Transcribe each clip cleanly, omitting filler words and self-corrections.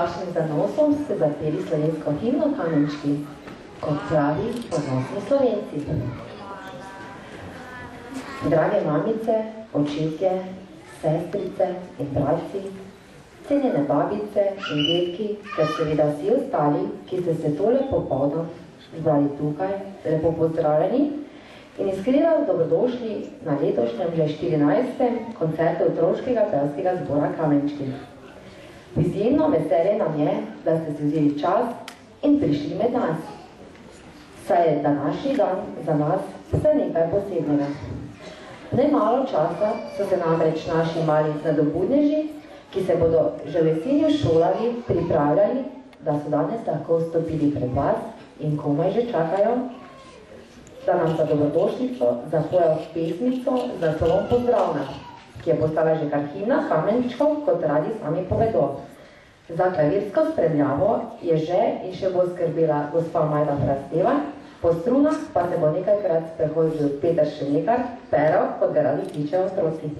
vašim zanosom ste zapeli slovensko himno Kamenčki, kot pravi ponosni Slovenci. Drage mamice, očetje, sestrice in bratci, cenjene babice in detki, ter seveda vsi ostali, ki ste se tole popoldan zbrali tukaj, lepo pozdravljeni in iskreno dobrodošli na letošnjem že 14. koncertu otroškega pevskega zbora Kamenčki. Izjemno veselje nam je, da ste si vzeli čas in prišli med nas. Saj je današnji dan za nas vse nekaj posebnega. Nemalo časa so se namreč naši mali nadobudneži, ki se bodo že v jesenju šolali, pripravljali, da so danes lahko vstopili pred vas in komaj že čakajo, da nam za dobrodošlico zapojo pesmico z naslovom Pozdravna, ki je postala že kar himna Kamenčkov, kot radi sami povedo. Za klavirsko spremljavo je že in še bo skrbela gospa Majda Prasteva, po strunah pa se bo nekajkrat sprehodil Peter Šenekar, pero, kot ga radi kličejo otroci.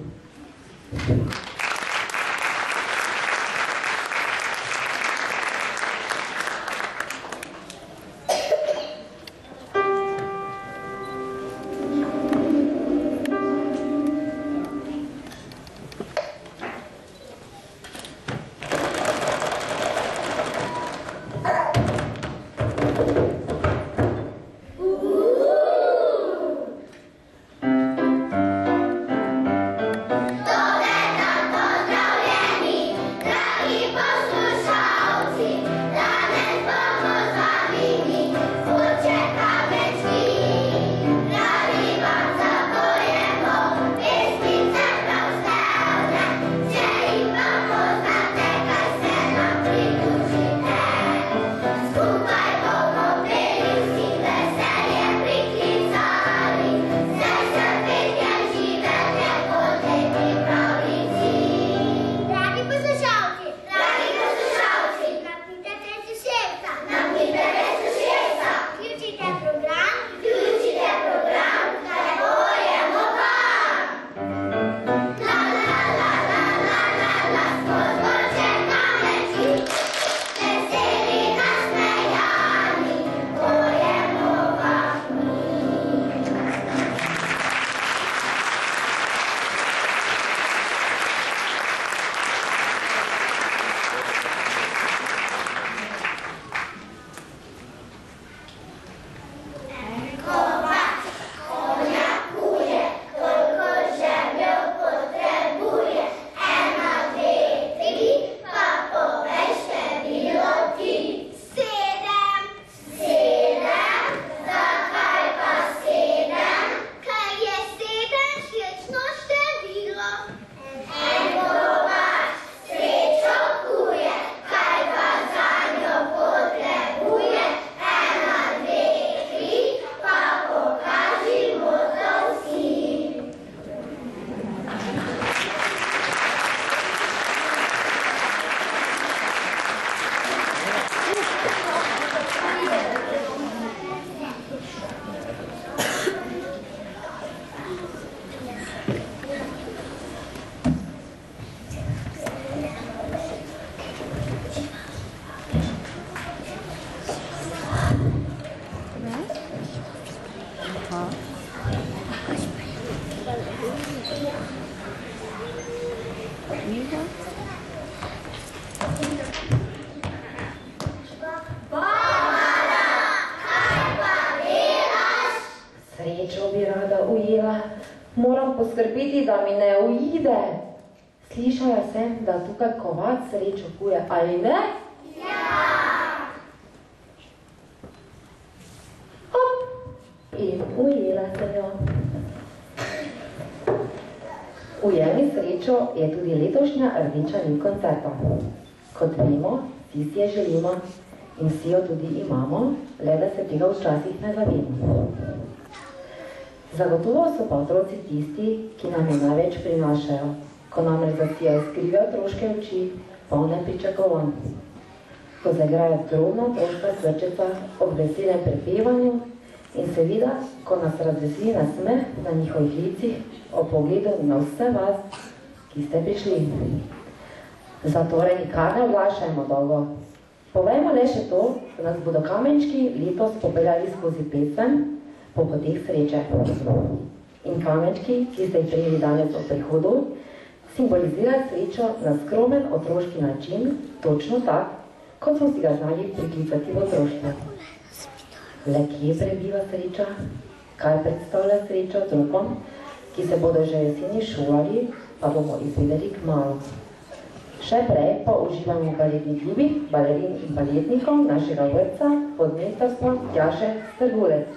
Poskrbeti, da mi ne uide. Slišala sem, da tukaj kovač srečo kuje, ali ne? Ja! Hop! In ujela sem jo. Ujemi srečo je tudi letošnja rdeča nit koncerta. Kot vemo, vsi si je želimo in vsi jo tudi imamo, le da se tega včasih ne zavemo. Zagotovo so pa otroci tisti, ki nam je največ prinašajo, ko nam rezacijo skrive otroške oči, polne pričakovanj. Ko zaigrajo drobna otroška srčeca ob veselem prepevanju in seveda, ko nas razveseli na smeh na njihovih licih ob pogledu na vse vas, ki ste prišli. Zatorej nikar ne odlašajmo dolgo. Povejmo le še to, da nas bodo kamenčki letos popeljali skozi pesem po poteh sreče. In kamenčki, ki ste jih prijeli danes v prihodu, simbolizirajo srečo na skromen otroški način, točno tak, kot smo si ga znali priklicati v otroštvu. Le kje prebiva sreča? Kaj predstavlja sreča otrokom, ki se bodo že jeseni šolali, pa bomo izvedeli kmalu. Še prej pa uživamo baletni klubi, balerin in baletnikov našega vrtca pod mentorstvom Tjaše Strgulec.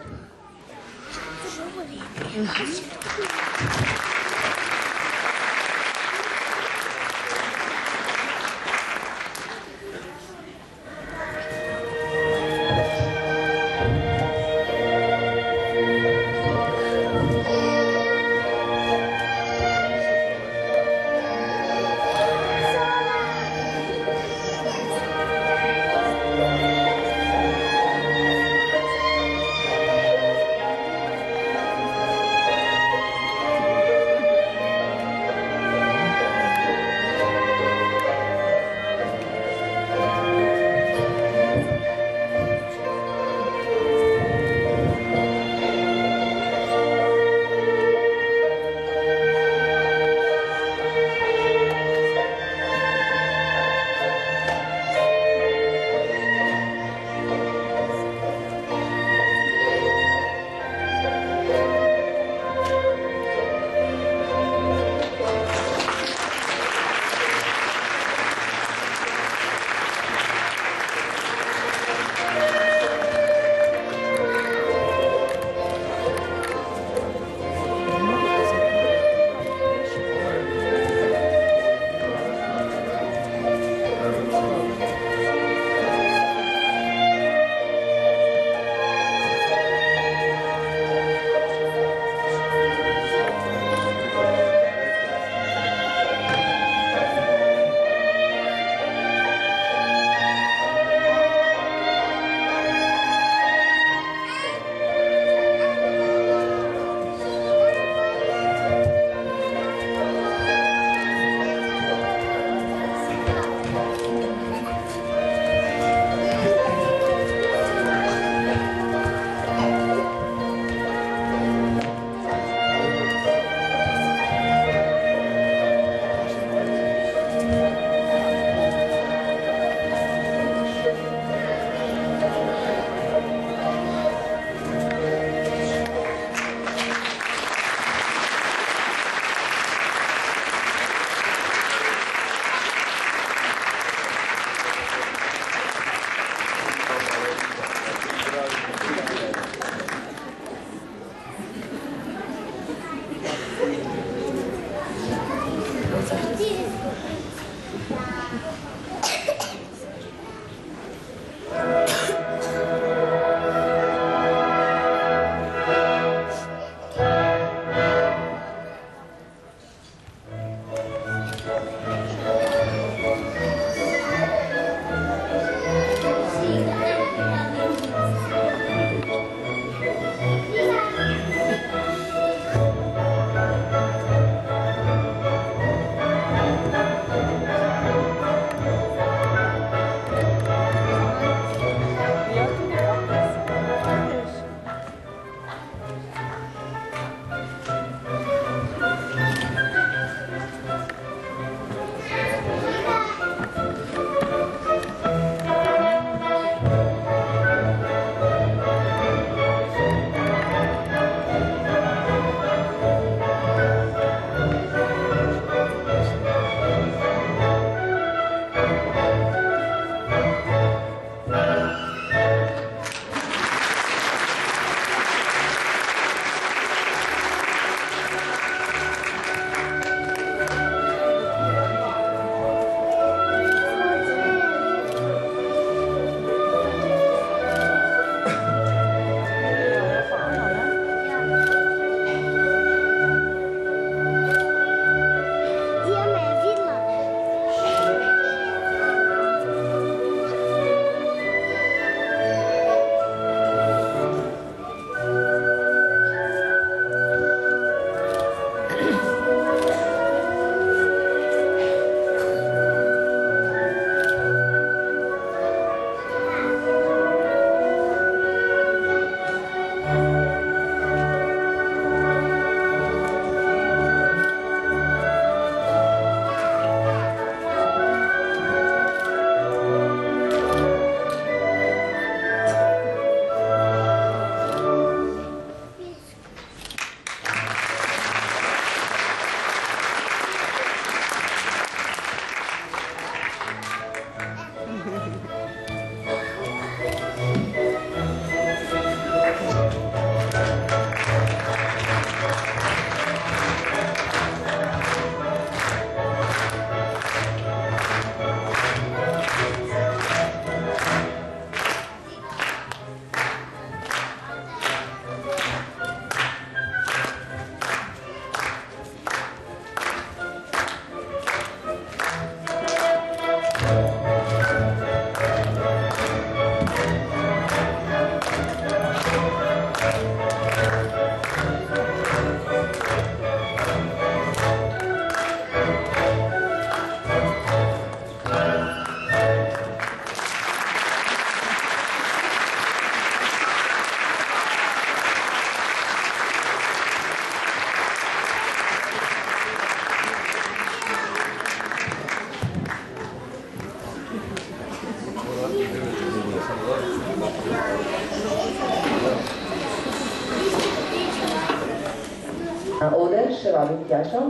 še vabim Tjašo.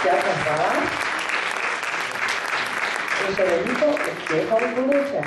Tjaša, hvala. In še veliko uspeha v bodoče.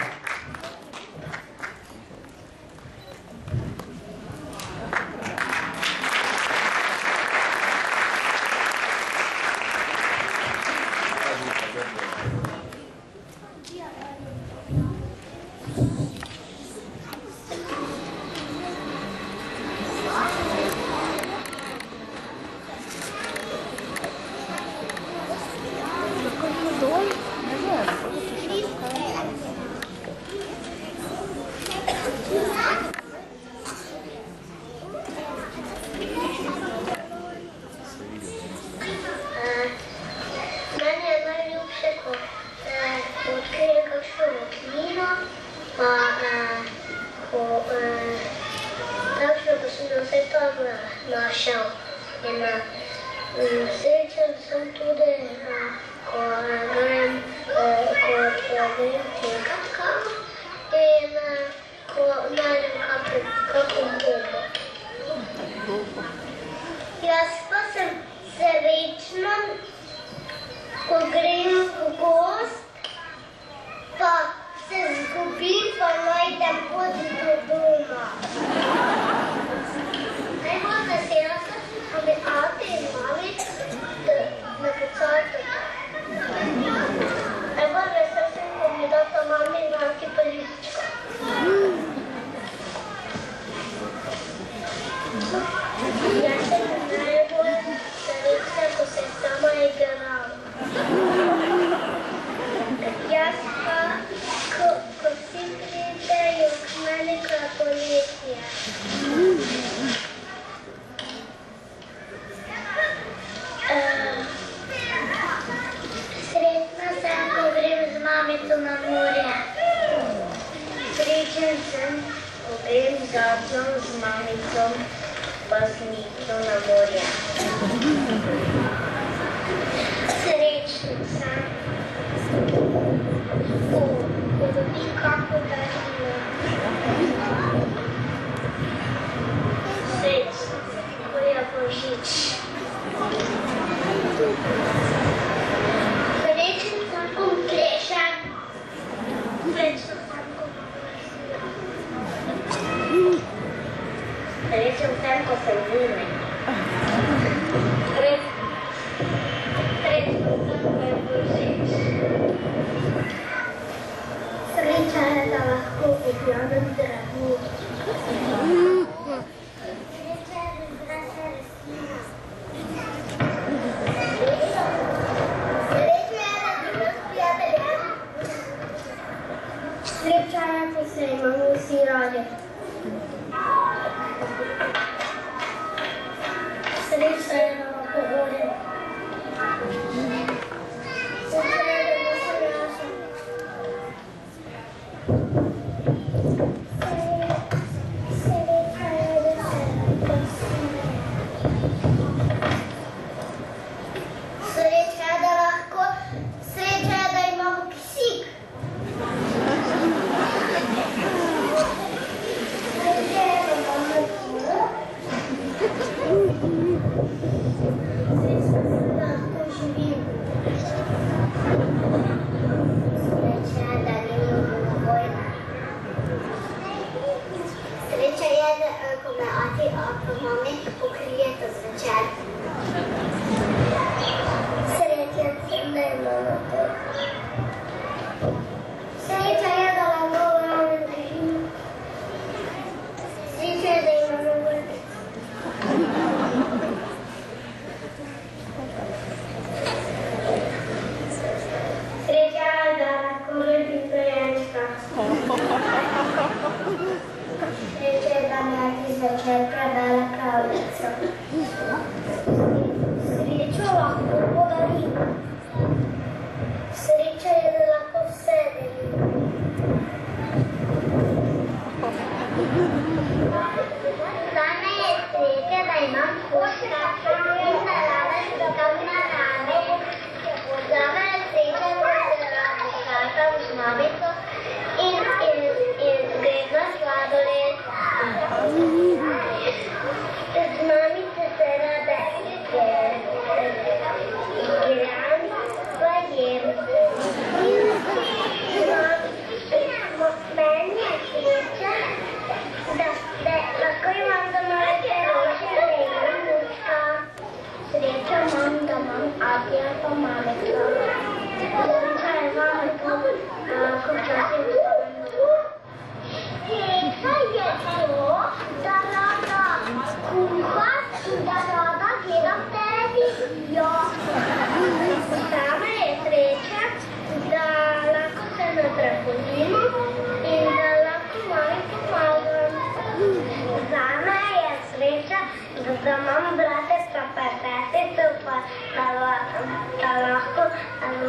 In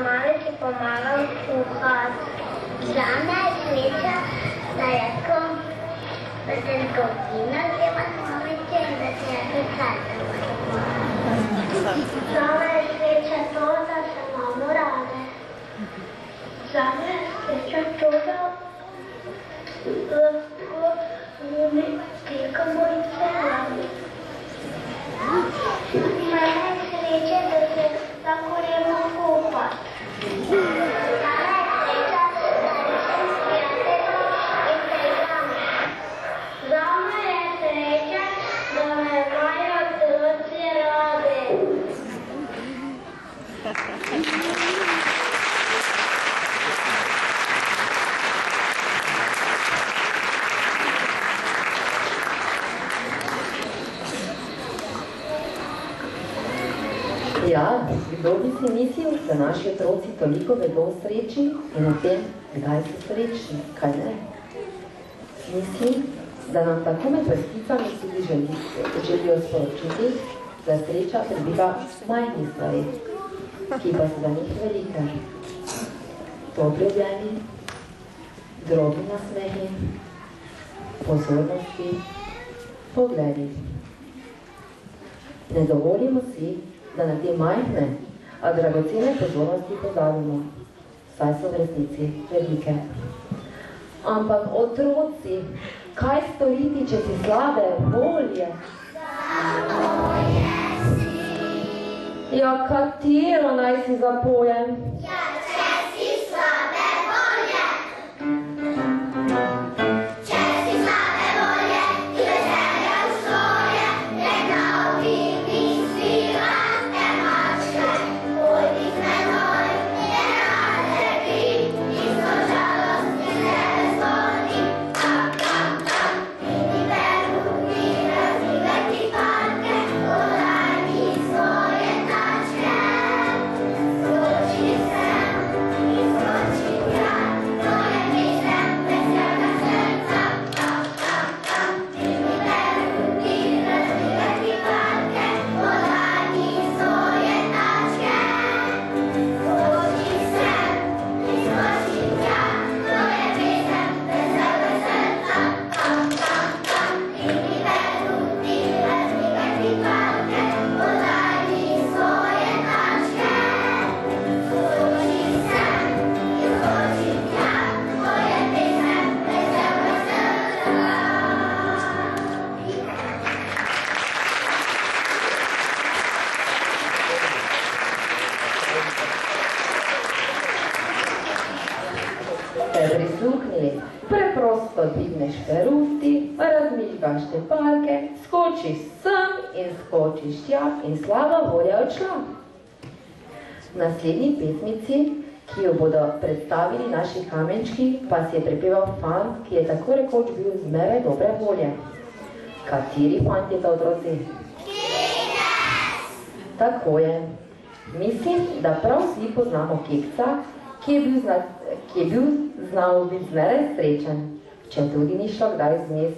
mamici pomagam kuhati. Zame je sreča, da je ko v trgovinah imaš mamice in da ti je pecati. Zame je sreča to, da se imamo rade. Zame je sreča to, da lahko mi tekamo in se radi. Zame je sreča, da se lahko gremo kupati. Zame je sreča, da me imajo otroci radi. Ja, kdo bi si mislil, da naši otroci toliko vedo o sreči in o tem, kdaj so srečni, kaj ne? Mislim, da nam tako med vrsticami tudi želijo sporočiti, da sreča prebiva v majhnih stvari, ki pa so za njih velike. Topli objemi, drobni nasmehi, pozornosti, pogledi. Ne dovolimo si, da na te majhne, a dragocene pozornosti pozabimo, saj so v resnici velike. Ampak otroci, kaj storiti, če si slabe volje? Ja, katero naj si zapojem? Ja, če si slabe volje. Če si slabe volje, ti veselja v svoje, neka obimi svila. Prisluhnili, preprosto dvigneš peruti, razmišljaš štepalke, skočiš sem in skočiš tja in slaba volja odšla. V naslednji pesmici, ki jo bodo predstavili naši kamenčki, pa si je prepeval fant, ki je tako rekoč bil zmeraj dobre volje. Kateri fant je to, otroci? Tako je. Mislim, da prav vsi poznamo Kekca, ki je bil znal biti zmeraj srečen, če tudi ni šlo kdaj zmes,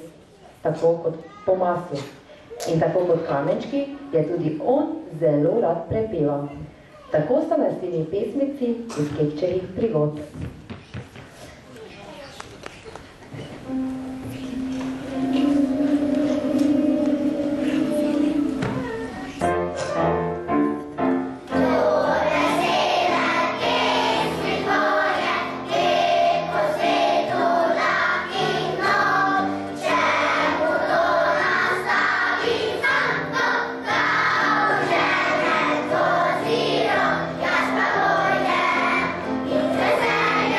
tako kot po maslu. In tako kot kamenčki je tudi on zelo rad prepeval. Tako sta naslednji pesmici iz Kekčevih prigod. Veselja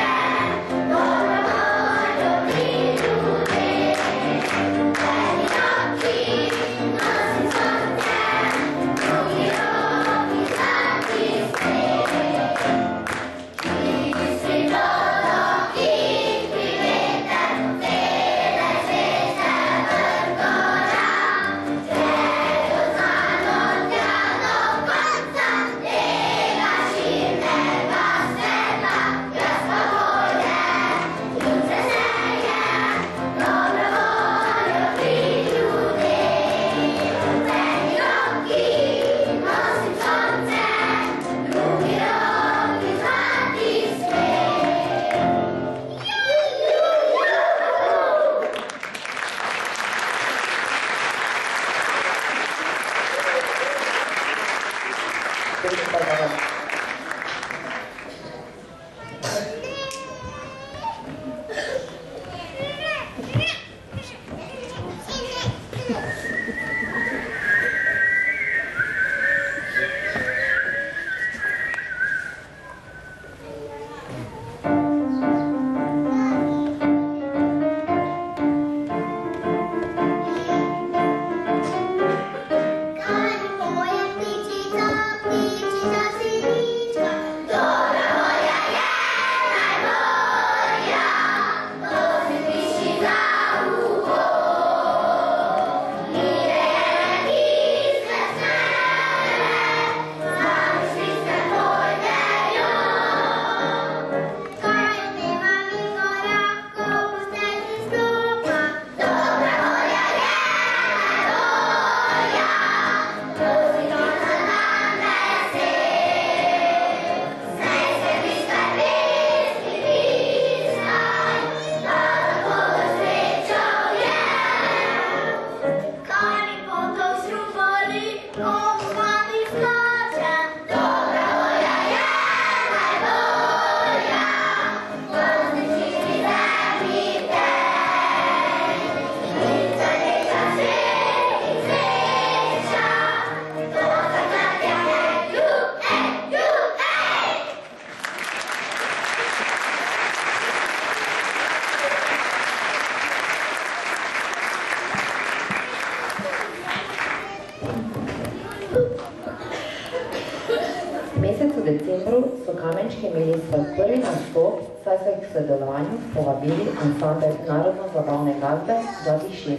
Kamniški imeli svoj prvi nastop, saj so jih k sodelovanju povabili ansambel narodno-zabavne glasbe Džazi 6.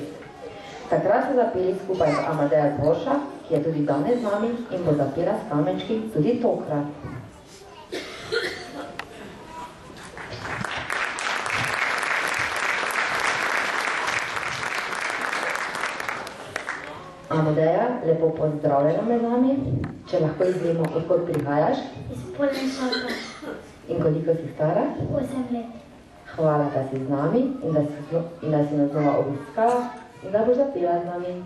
Takrat so zapeli skupaj z Amadeja Dvorša, ki je tudi danes z nami in bo zapela s Kamenčki tudi tokrat. Amadeja, lepo pozdravljena med nami. Če lahko izvemo, odkot prihajaš? Iz Poljnšaka. In koliko si stara? 8 let. Hvala, da si z nami in da si nas znova obiskala in da boš zapela z nami.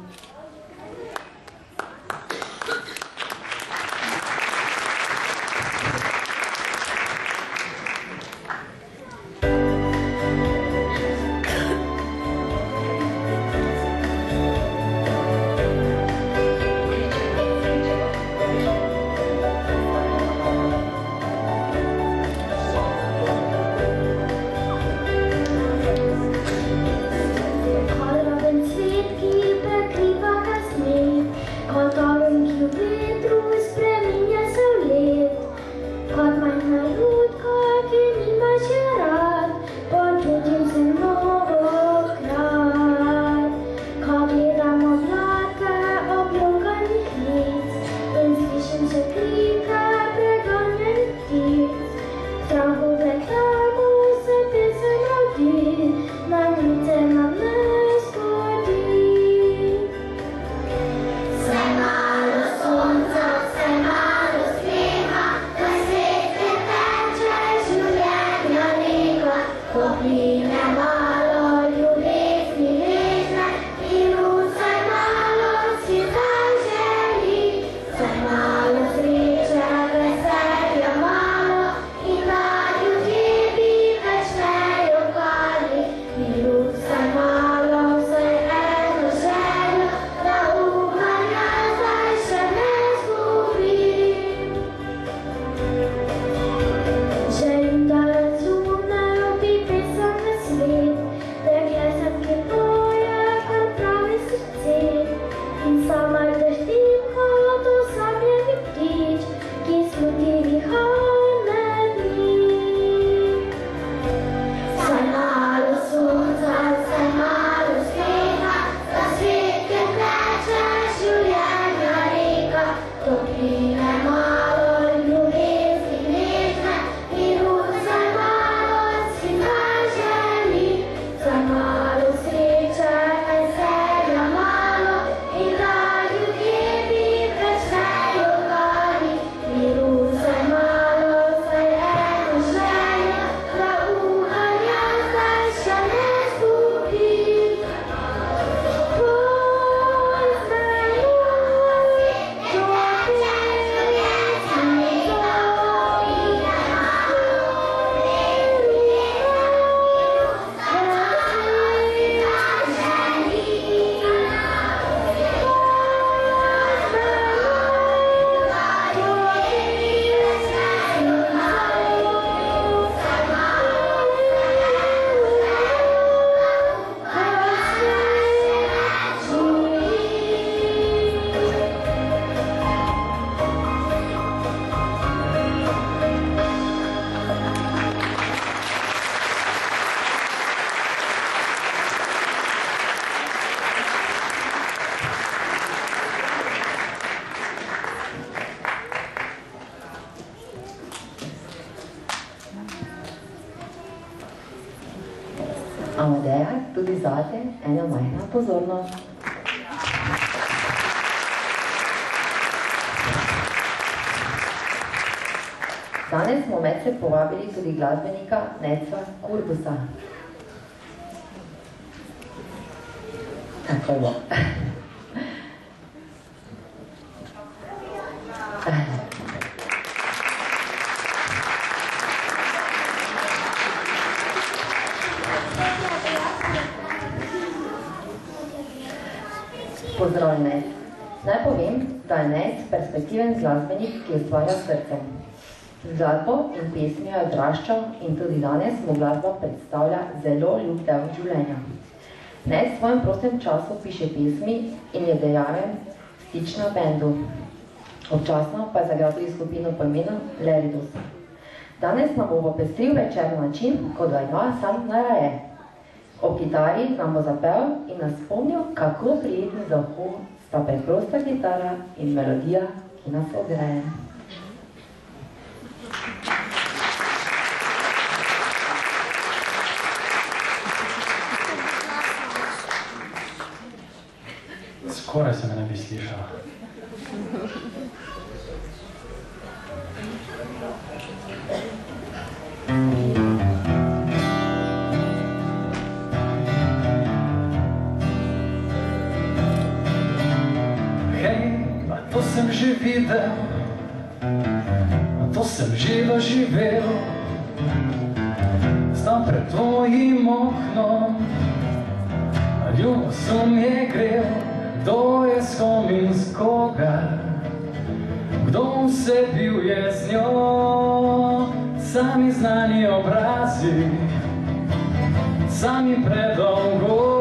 Amadeja, tudi zate ena majhna pozornost. Danes smo medse povabili tudi glasbenika Neca Kurbusa. Tako bo. Pozdrav, Nec. Naj povem, da je Nec perspektiven glasbenik, ki ustvarja srcem. Z glasbo in pesmijo je odraščal in tudi danes mu glasba predstavlja zelo ljub del življenja. Nec v svojem prostem času piše pesmi in je dejaven stič na bendu. Občasno pa je zagral tudi skupino po imenu Leridus. Danes nam bo popestril večer na način, kot ga ima sam najraje. Ob kitari nam bo zapel in nas spomnil, kako prijetni za uho sta preprosta kitara in melodija, ki nas ogreje. Skoraj se me ne bi slišal. To sem že videl, to sem že doživel. Stam pred tvojim oknom, ljubo sum je grel. Kdo je s kom in s koga, kdo vse bil je z njo. Sami znani obrazi, sami predolgo.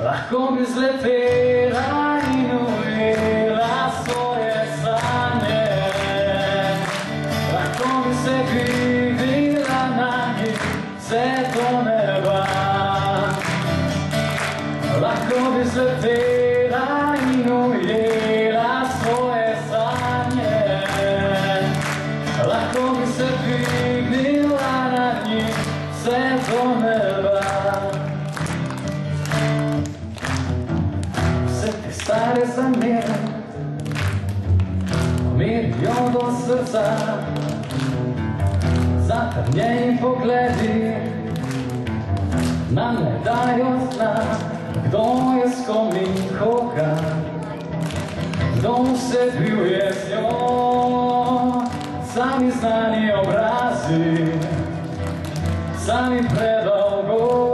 Lahko bi zletela in ujela svoje sanje, lahko bi se dvignila na njih vse do neba. Lahko bi zletela in ujela svoje sanje, lahko bi se dvignila na njih vse do neba. Stare zamere pomirijo do srca, zatrnjeni pogledi nam ne dajo sna. Kdo je s kom in koga, kdo vse bil je z njo. Sami znani obrazi, sami predolgo.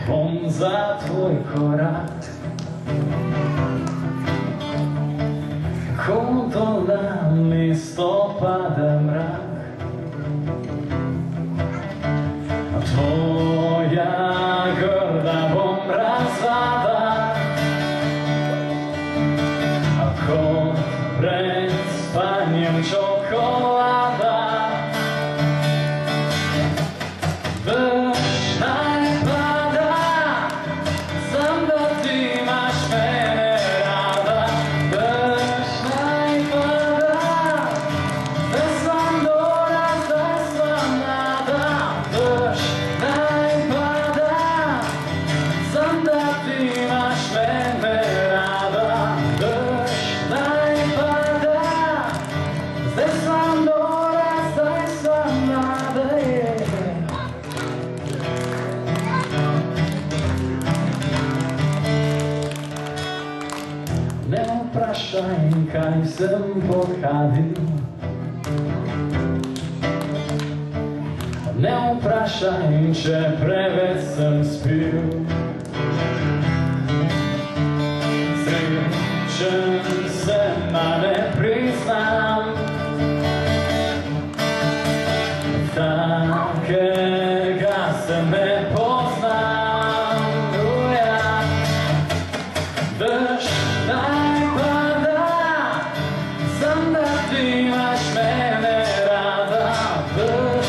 Bom za tvoj korak, ko dol listopade mrak. Tvoja grda bom razvada, ko pred spanjem čokolada. Kaj sem pokadil, ne vprašaj, če preveč sem spil. Srečen sem, a ne priznam, takega se ne poznam. Dež naj pada, sem da ti imaš mene rada. Dež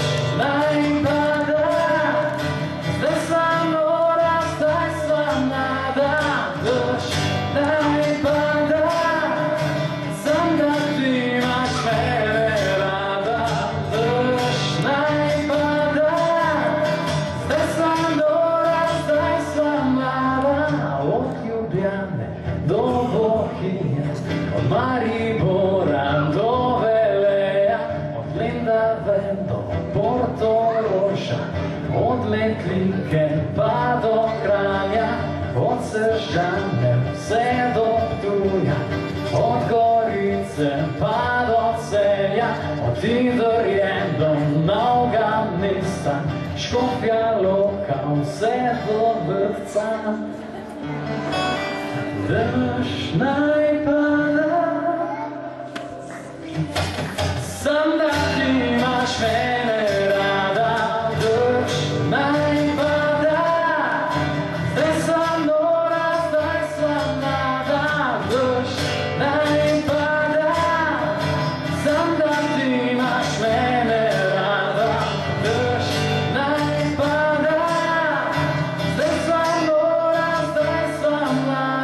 mesta, Škofja Loka, vse do vrtca. Dež naj pada, sam da ti imaš mene rada. Dež naj pada, zdaj sem nora, zdaj sem mlada. Dež naj pada, sam da ti imaš mene rada. Dež naj pada, zdaj sem nora, zdaj sem mlada.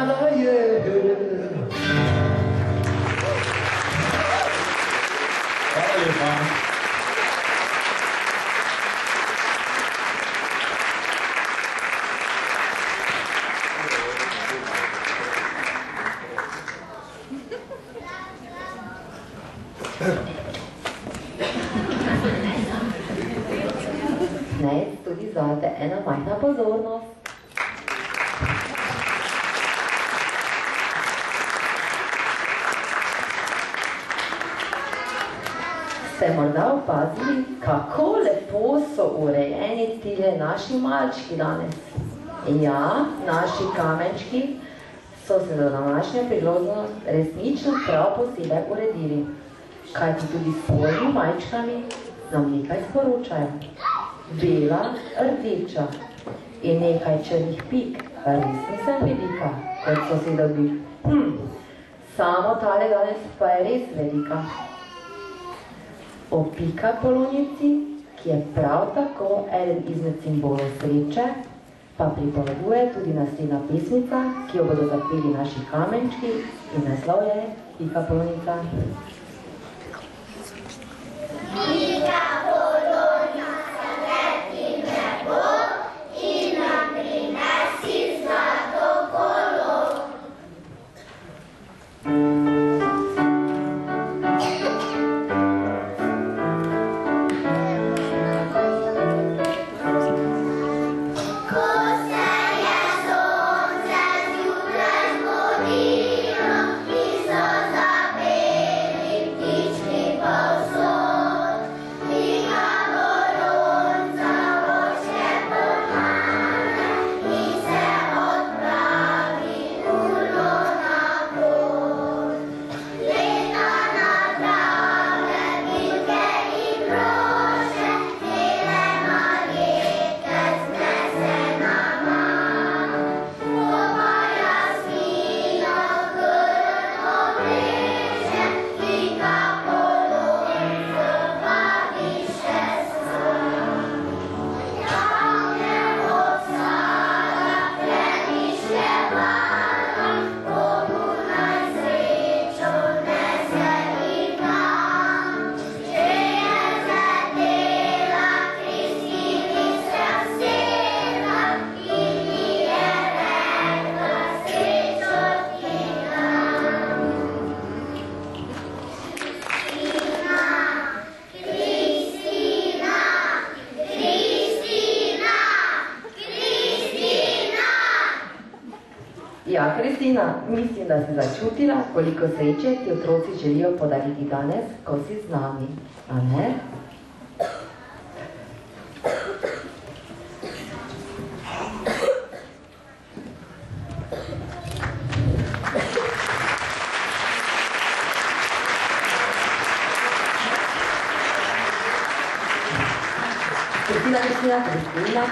Hvala lepa. Nec, tudi zate ena majhna pozornost. Ste morda opazili, kako lepo so urejeni tile naši malčki danes? Ja, naši kamenčki so se za današnjo priložnost resnično prav posebej uredili, kajti tudi s svojimi malčkami nam nekaj sporočajo. Bela, rdeča in nekaj črnih pik, res nisem velika, kot so si dobi. Samo tale danes pa je res velika. Opika polonjici, ki je prav tako eden izmed simbolov sreče, pa pripoveduje tudi naslednja pesmica, ki jo bodo zapeli naši kamenčki in naslov je Pika polonjica. Pika polonjica leti nebo in nam prinesi zlato kolo. Ja, Kristina, mislim, da si začutila, koliko sreče ti otroci želijo podariti danes, ko si z nami, a ne?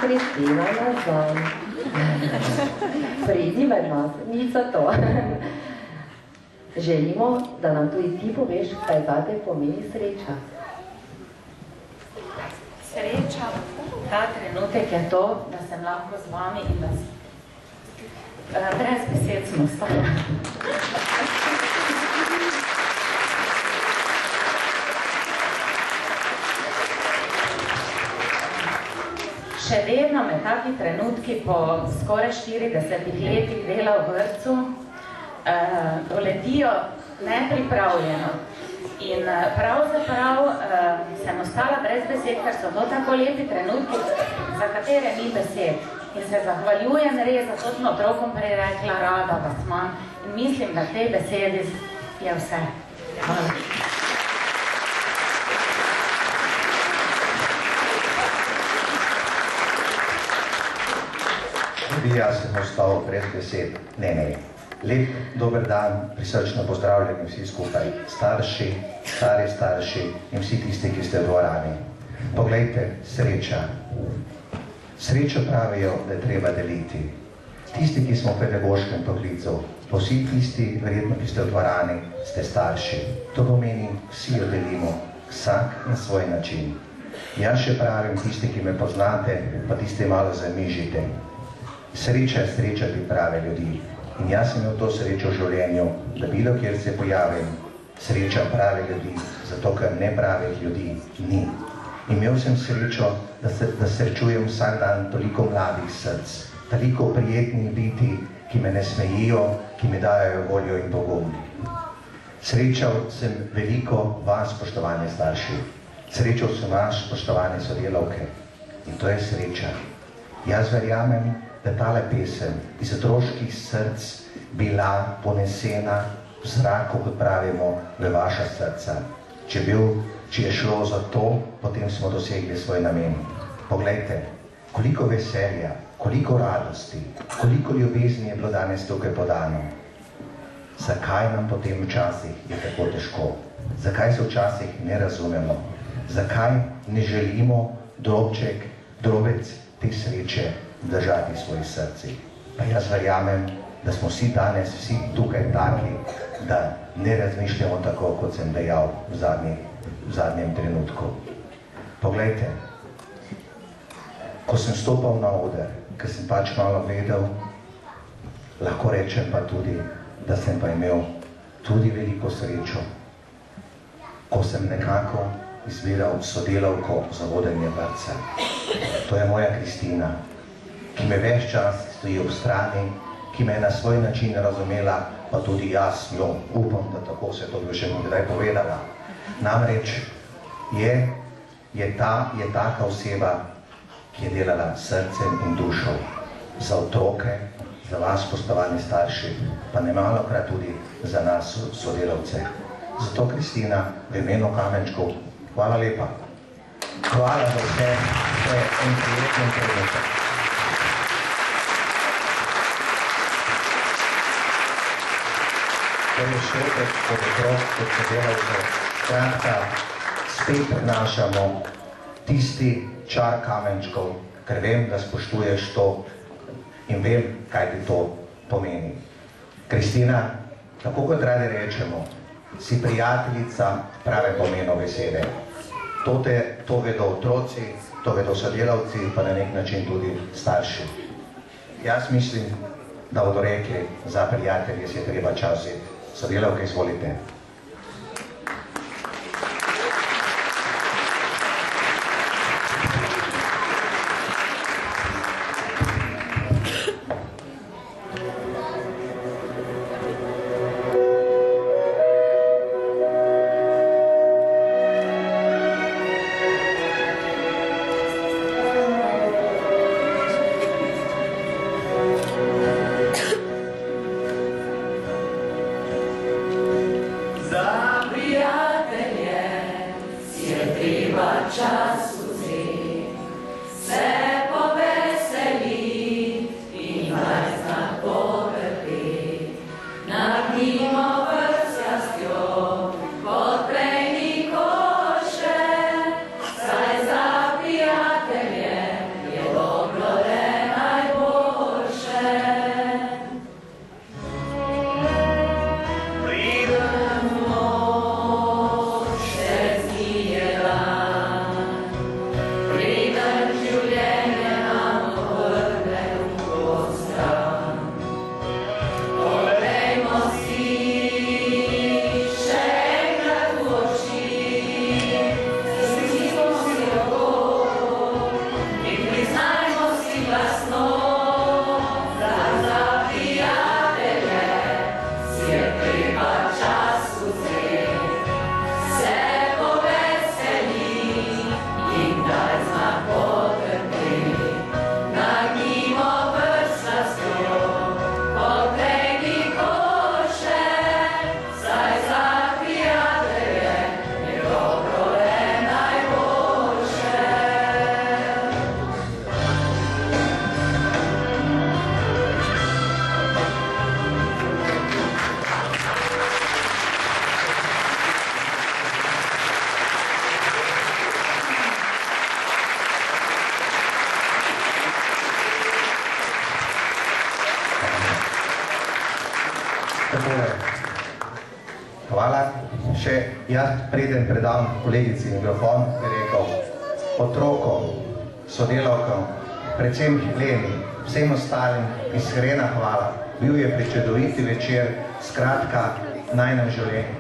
Kristina, nazaj. Pridi med nas, nič za to. Želimo, da nam tudi ti poveš, kaj zate pomeni sreča. Sreča, ta trenutek je to, da sem lahko z vami in da brez besed smo stali. Še vedno me taki trenutki po skoraj 40 letih dela v vrtcu doletijo nepripravljeno. In pravzaprav sem ostala brez besed, ker so to tako lepi trenutki, za katere ni besed. In se zahvaljujem res, zato sem otrokom prej rekla, rada vas imam. In mislim, da te besedi je vse. Hvala. bi jaz ostal brez besed. Ne. Lep, dober dan, prisrčno pozdravljeni vsi skupaj, starši, stari starši in vsi tisti, ki ste v dvorani. Poglejte, sreča. Srečo pravijo, da je treba deliti. Tisti, ki smo v pedagoškem poklicu, pa vsi tisti, verjetno, ki ste v dvorani, ste starši. To pomeni, vsi jo delimo, vsak na svoj način. Jaz še pravim, tisti, ki me poznate, pa tisti malo zamižite. Sreča je srečati prave ljudi. In jaz sem imel to srečo v življenju, da bilo kjer se pojavim, sreča prave ljudi, zato ker nepravih ljudi ni. Imel sem srečo, da srečujem vsak dan toliko mladih src, toliko prijetnih biti, ki me ne smejijo, ki mi dajo voljo in pogum. Srečal sem veliko vas, spoštovani starši. Srečal sem vas, spoštovane sodelavke. In to je sreča. Jaz verjamem, da tale pesem iz otroških src bila ponesena v zraku, kot pravimo, v vaša srca. Če je šlo za to, potem smo dosegli svoj namen. Poglejte, koliko veselja, koliko radosti, koliko ljubezni je bilo danes tukaj podano. Zakaj nam potem včasih je tako težko? Zakaj se včasih ne razumemo? Zakaj ne želimo drobec te sreče držati v svojih srcih? Pa jaz verjamem, da smo vsi danes, vsi tukaj taki, da ne razmišljamo tako, kot sem dejal v zadnjem trenutku. Poglejte, ko sem stopal na oder, ker sem pač malo vedel, lahko rečem pa tudi, da sem pa imel tudi veliko srečo, ko sem nekako izbiral sodelavko za vodenje vrtca. To je moja Kristina, ki me ves čas stoji ob strani, ki me je na svoj način razumela, pa tudi jaz jo upam, da tako se to bi še kdaj povedala. Namreč je taka oseba, ki je delala srcem in dušo za otroke, za vas, spoštovani starši, pa nemalokrat tudi za nas sodelavce. Zato, Kristina, v imenu Kamenčkov, hvala lepa. Hvala za vse, to je en prijeten trenutek. To je šlepec od otrok, kot sodelavcev. Skratka, spet prenašamo tisti čar Kamenčkov, ker vem, da spoštuješ to in vem, kaj ti to pomeni. Kristina, tako kot radi rečemo, si prijateljica prave pomenu besede. To vedo otroci, to vedo sodelavci, pa na nek način tudi starši. Jaz mislim, da bodo rekli, za prijatelje si je treba čas vzeti. Sodelavke, izvolite. jaz preden predam kolegici mikrofon, bi rekel otrokom, sodelavkom, predvsem Heleni, vsem ostalim iskrena hvala. Bil je prečudoviti večer, skratka, najnem življenju.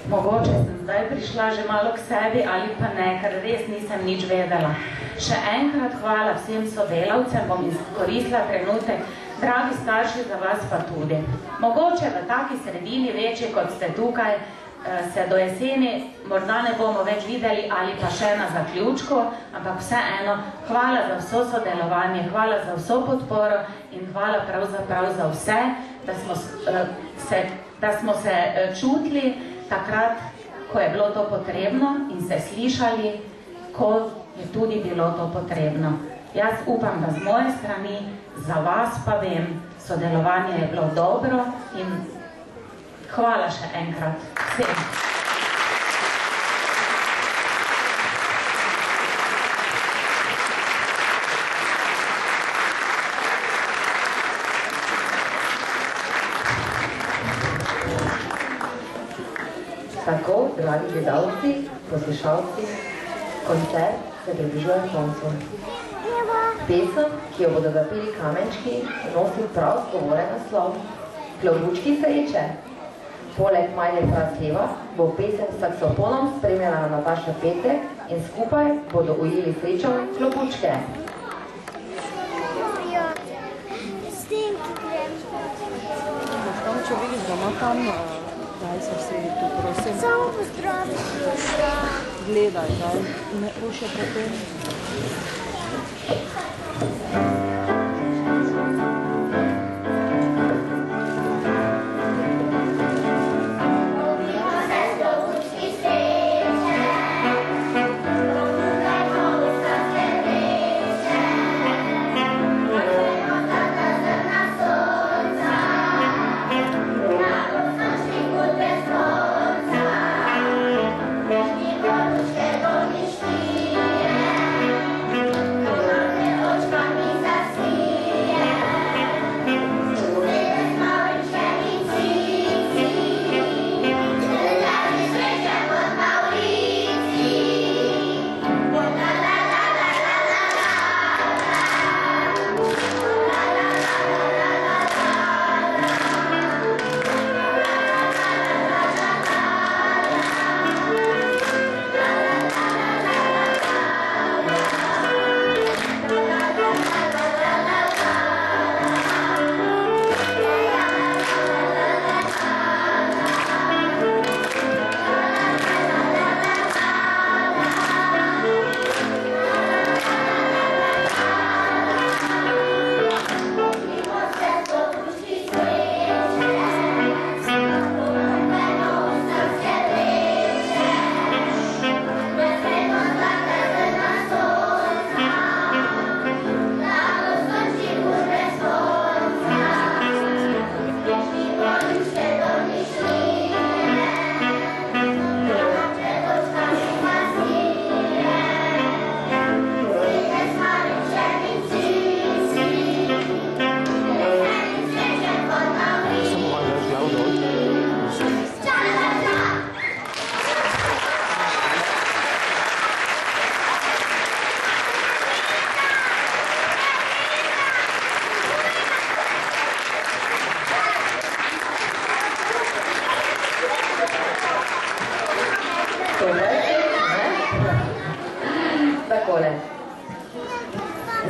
Mogoče sem zdaj prišla že malo k sebi ali pa ne, ker res nisem nič vedela. Še enkrat hvala vsem sodelavcem, bom izkoristila trenutek, dragi starši, za vas pa tudi. Mogoče v taki sredini večji, kot ste tukaj, se do jeseni morda ne bomo več videli ali pa še na zaključku, ampak vseeno, hvala za vso sodelovanje, hvala za vso podporo in hvala pravzaprav za vse, da smo se čutili takrat, ko je bilo to potrebno in se slišali, ko je tudi bilo to potrebno. Jaz upam, da z moje strani, za vas pa vem, sodelovanje je bilo dobro in hvala še enkrat vsem. Tako, dragi gledalci, poslušalci, koncert se približuje koncu. Pesem, ki jo bodo zapeli Kamenčki, nosi prav zgovoren naslov Klobučki sreče. Poleg Majde Prasleva bo pesem s saksofonom spremljala Nataša Petek in skupaj bodo ujeli srečo klobučke. Tam, če vidiš, da ima tam, daj se vsedi tu, prosim. Samo pozdravi. Gledaj, daj, ne ruše potem.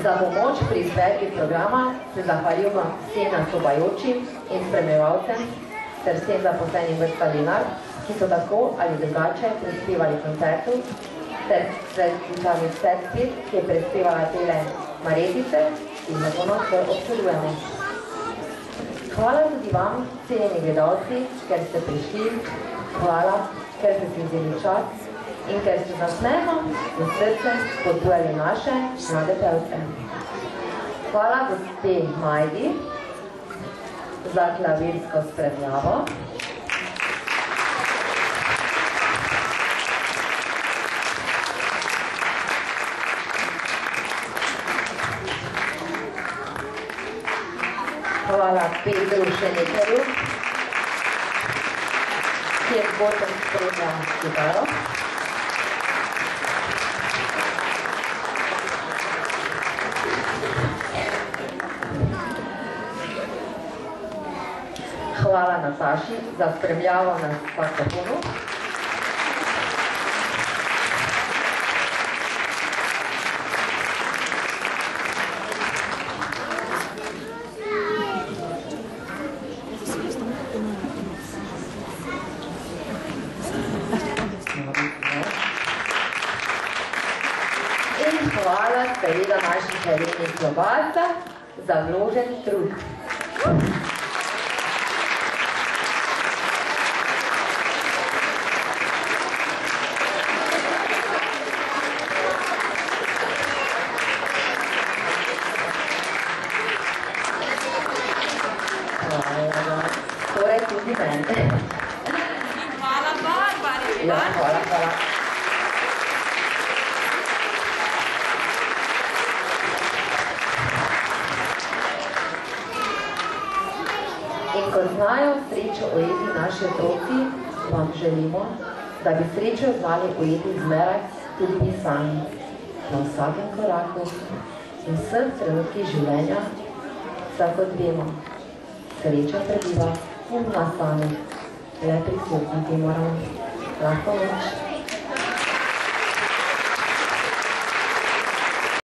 Za pomoč pri izvedbi programa se zahvaljujemo vsem nastopajočim in spremljevalcem ter vsem zaposlenim v Stalinar, ki so tako ali drugače prispevali koncertu, ter sredstvi sredstvi, ki je prispevala tele Marjetice in na ponos občudujemo. Hvala tudi vam, cenjeni gledalci, ker ste prišli, hvala, ker ste si vzeli čas in ker ste za smehom in srcem spodbujali naše mlade pevce. Hvala gospe Majdi za klavirsko spremljavo. Hvala Petru Šenekerju, ki je zgodaj spremlja kitaro. Hvala Nataši za spremljavo na saksofonu. In hvala seveda naših Heleni Klobasa za vložen trud. Torej tudi mene. Hvala Barbari. Ja, hvala. In ko znajo srečo ujeti naši otroci, vam želimo, da bi srečo znali ujeti zmeraj tudi mi sami. Na vsakem koraku in vseh trenutkih življenja, vsak kot vemo, sreča prebiva v nas samih. Le prisluhniti moramo. Lahko noč.